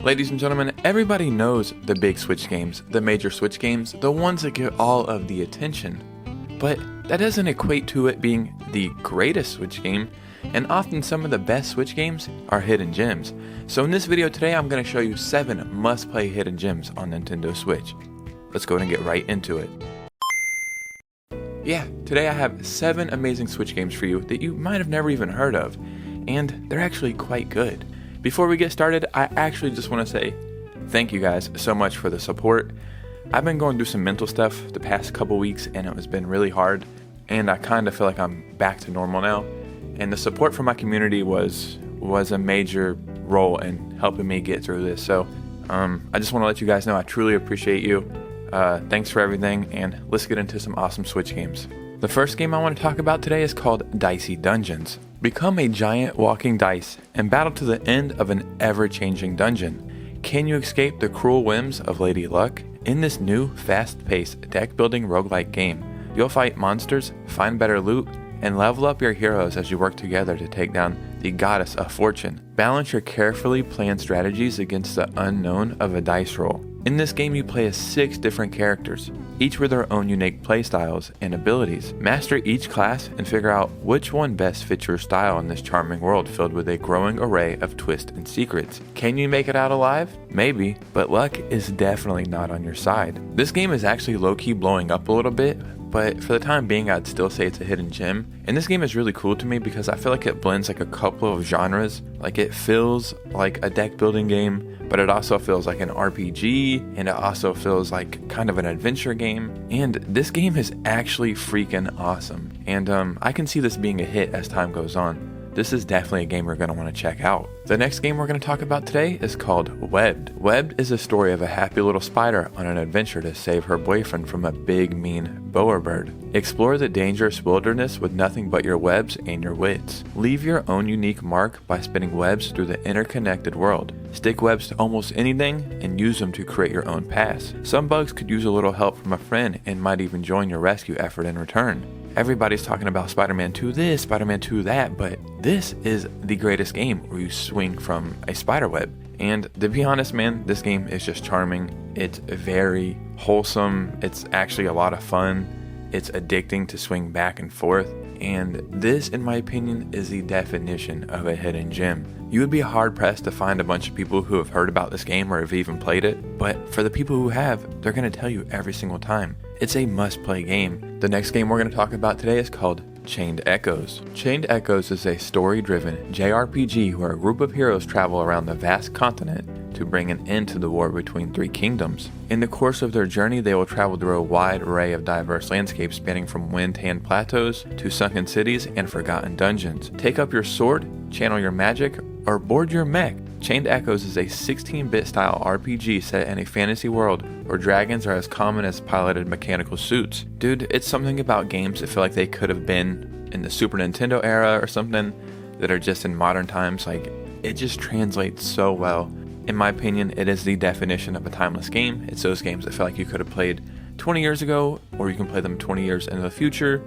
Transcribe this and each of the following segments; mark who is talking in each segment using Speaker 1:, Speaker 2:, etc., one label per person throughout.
Speaker 1: Ladies and gentlemen, everybody knows the big Switch games, the major Switch games, the ones that get all of the attention. But that doesn't equate to it being the greatest Switch game, and often some of the best Switch games are hidden gems. So in this video today, I'm going to show you 7 must-play hidden gems on Nintendo Switch. Let's go ahead and get right into it. Yeah, today I have 7 amazing Switch games for you that you might have never even heard of, and they're actually quite good. Before we get started, I actually just want to say thank you guys so much for the support. I've been going through some mental stuff the past couple weeks and it has been really hard, and I kind of feel like I'm back to normal now. And the support from my community was a major role in helping me get through this. So I just want to let you guys know I truly appreciate you. Thanks for everything, and let's get into some awesome Switch games. The first game I want to talk about today is called Dicey Dungeons. Become a giant walking dice and battle to the end of an ever-changing dungeon. Can you escape the cruel whims of Lady Luck? In this new, fast-paced, deck-building roguelike game, you'll fight monsters, find better loot, and level up your heroes as you work together to take down the Goddess of Fortune. Balance your carefully planned strategies against the unknown of a dice roll. In this game, you play as 6 different characters, each with their own unique playstyles and abilities. Master each class and figure out which one best fits your style in this charming world filled with a growing array of twists and secrets. Can you make it out alive? Maybe, but luck is definitely not on your side. This game is actually low-key blowing up a little bit, but for the time being, I'd still say it's a hidden gem. And this game is really cool to me because I feel like it blends like a couple of genres. Like, it feels like a deck building game, but it also feels like an RPG, and it also feels like kind of an adventure game. And this game is actually freaking awesome. And I can see this being a hit as time goes on. This is definitely a game we're going to want to check out. The next game we're going to talk about today is called Webbed. Webbed is a story of a happy little spider on an adventure to save her boyfriend from a big, mean bowerbird. Explore the dangerous wilderness with nothing but your webs and your wits. Leave your own unique mark by spinning webs through the interconnected world. Stick webs to almost anything and use them to create your own paths. Some bugs could use a little help from a friend and might even join your rescue effort in return. Everybody's talking about Spider-Man 2 this, Spider-Man 2 that, but this is the greatest game where you swing from a spider web. And to be honest, man, this game is just charming. It's very wholesome. It's actually a lot of fun. It's addicting to swing back and forth. And this, in my opinion, is the definition of a hidden gem. You would be hard pressed to find a bunch of people who have heard about this game or have even played it, but for the people who have, they're going to tell you every single time. It's a must-play game. The next game we're going to talk about today is called Chained Echoes. Chained Echoes is a story-driven JRPG where a group of heroes travel around the vast continent to bring an end to the war between 3 kingdoms. In the course of their journey, they will travel through a wide array of diverse landscapes spanning from wind-tanned plateaus to sunken cities and forgotten dungeons. Take up your sword, channel your magic, or board your mech. Chained Echoes is a 16-bit style RPG set in a fantasy world where dragons are as common as piloted mechanical suits. Dude, it's something about games that feel like they could have been in the Super Nintendo era or something that are just in modern times. Like, it just translates so well. In my opinion, it is the definition of a timeless game. It's those games that feel like you could have played 20 years ago, or you can play them 20 years into the future,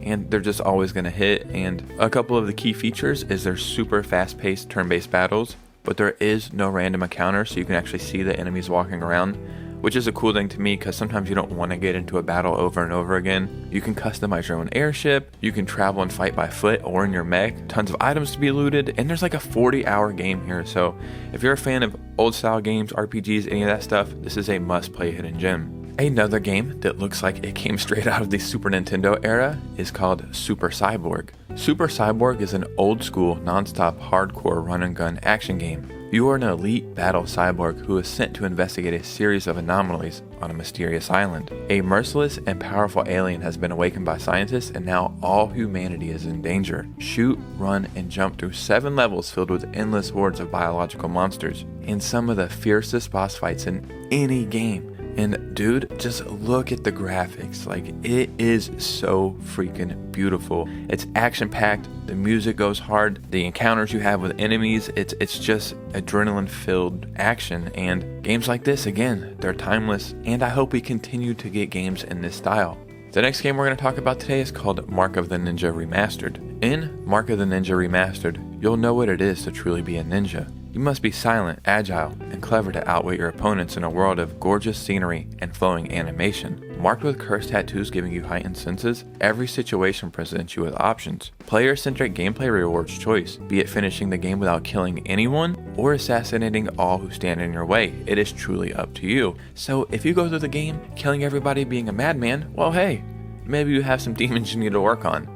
Speaker 1: and they're just always going to hit. And a couple of the key features is their super fast-paced turn-based battles, but there is no random encounter, so you can actually see the enemies walking around, which is a cool thing to me because sometimes you don't want to get into a battle over and over again. You can customize your own airship, you can travel and fight by foot or in your mech, tons of items to be looted, and there's like a 40-hour game here. So if you're a fan of old style games, RPGs, any of that stuff, this is a must-play hidden gem. Another game that looks like it came straight out of the Super Nintendo era is called Super Cyborg. Super Cyborg is an old-school, non-stop, hardcore run-and-gun action game. You are an elite battle cyborg who is sent to investigate a series of anomalies on a mysterious island. A merciless and powerful alien has been awakened by scientists, and now all humanity is in danger. Shoot, run, and jump through 7 levels filled with endless hordes of biological monsters, and some of the fiercest boss fights in any game. And dude, just look at the graphics. Like, it is so freaking beautiful. It's action-packed, the music goes hard, the encounters you have with enemies, it's just adrenaline-filled action. And games like this, again, they're timeless, and I hope we continue to get games in this style. The next game we're going to talk about today is called Mark of the Ninja Remastered. In Mark of the Ninja Remastered, you'll know what it is to truly be a ninja. You must be silent, agile, and clever to outwit your opponents in a world of gorgeous scenery and flowing animation. Marked with cursed tattoos giving you heightened senses, every situation presents you with options. Player-centric gameplay rewards choice, be it finishing the game without killing anyone or assassinating all who stand in your way. It is truly up to you. So if you go through the game killing everybody being a madman, well hey, maybe you have some demons you need to work on.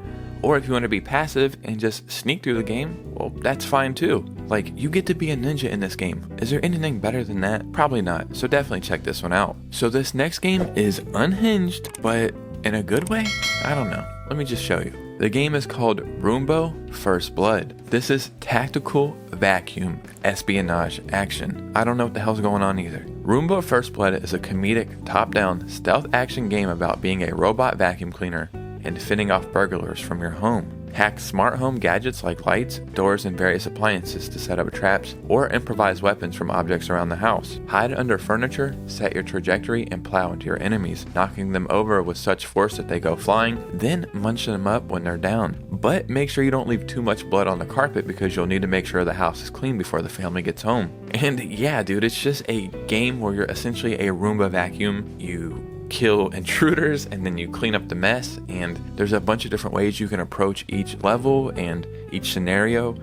Speaker 1: Or if you want to be passive and just sneak through the game, well, that's fine too. Like, you get to be a ninja in this game. Is there anything better than that? Probably not, so definitely check this one out. So this next game is unhinged, but in a good way? I don't know. Let me just show you. The game is called Roombo First Blood. This is tactical vacuum espionage action. I don't know what the hell's going on either. Roombo First Blood is a comedic, top-down, stealth action game about being a robot vacuum cleaner and fending off burglars from your home. Hack smart home gadgets like lights, doors, and various appliances to set up traps or improvise weapons from objects around the house. Hide under furniture, set your trajectory, and plow into your enemies, knocking them over with such force that they go flying, then munch them up when they're down. But make sure you don't leave too much blood on the carpet because you'll need to make sure the house is clean before the family gets home. And yeah, dude, it's just a game where you're essentially a Roomba vacuum. You kill intruders and then you clean up the mess, and there's a bunch of different ways you can approach each level and each scenario.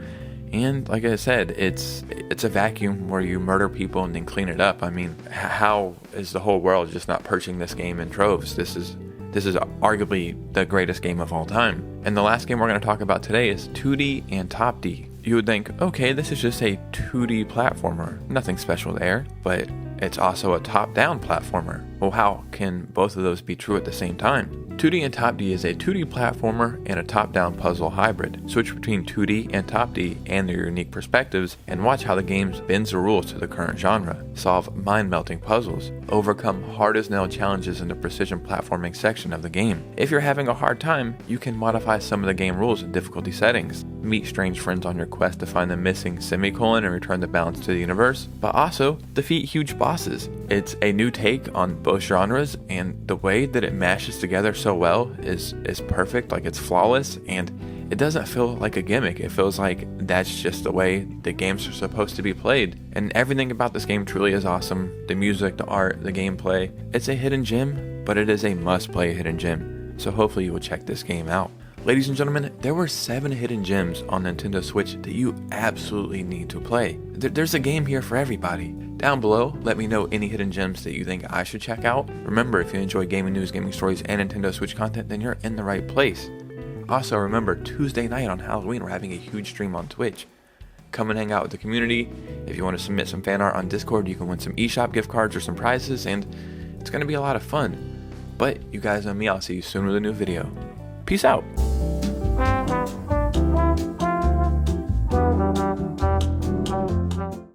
Speaker 1: And like I said, it's a vacuum where you murder people and then clean it up. I mean, how is the whole world just not purchasing this game in troves? This is arguably the greatest game of all time. And the last game we're going to talk about today is Toodee and Topdee. You would think, okay, this is just a 2D platformer, nothing special there, but it's also a top-down platformer. Well, how can both of those be true at the same time? Toodee and Topdee is a 2D platformer and a top-down puzzle hybrid. Switch between 2D and Topdee and their unique perspectives and watch how the game bends the rules to the current genre. Solve mind-melting puzzles. Overcome hard-as-nail challenges in the precision platforming section of the game. If you're having a hard time, you can modify some of the game rules in difficulty settings. Meet strange friends on your quest to find the missing semicolon and return the balance to the universe, but also defeat huge bosses. It's a new take on both genres, and the way that it mashes together so well is perfect. Like, it's flawless, and it doesn't feel like a gimmick. It feels like that's just the way the games are supposed to be played. And everything about this game truly is awesome. The music, the art, the gameplay. It's a hidden gem, but it is a must-play hidden gem. So hopefully you will check this game out. Ladies and gentlemen, there were 7 hidden gems on Nintendo Switch that you absolutely need to play. There's a game here for everybody. Down below, let me know any hidden gems that you think I should check out. Remember, if you enjoy gaming news, gaming stories, and Nintendo Switch content, then you're in the right place. Also, remember, Tuesday night on Halloween, we're having a huge stream on Twitch. Come and hang out with the community. If you want to submit some fan art on Discord, you can win some Eshop gift cards or some prizes, and it's going to be a lot of fun. But you guys know me, I'll see you soon with a new video. Peace out.